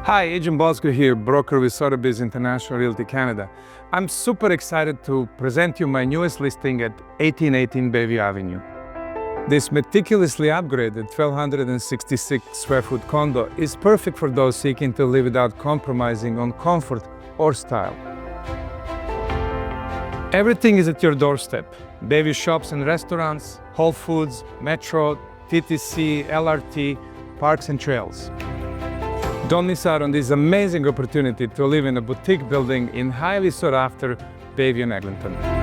Hi, Agent Bosco here, broker with Sotheby's International Realty Canada. I'm super excited to present you my newest listing at 1818 Bayview Avenue. This meticulously upgraded 1,266 square foot condo is perfect for those seeking to live without compromising on comfort or style. Everything is at your doorstep. Bayview shops and restaurants, Whole Foods, Metro, TTC, LRT, parks and trails. Don't miss out on this amazing opportunity to live in a boutique building in highly sought after Bayview and Eglinton.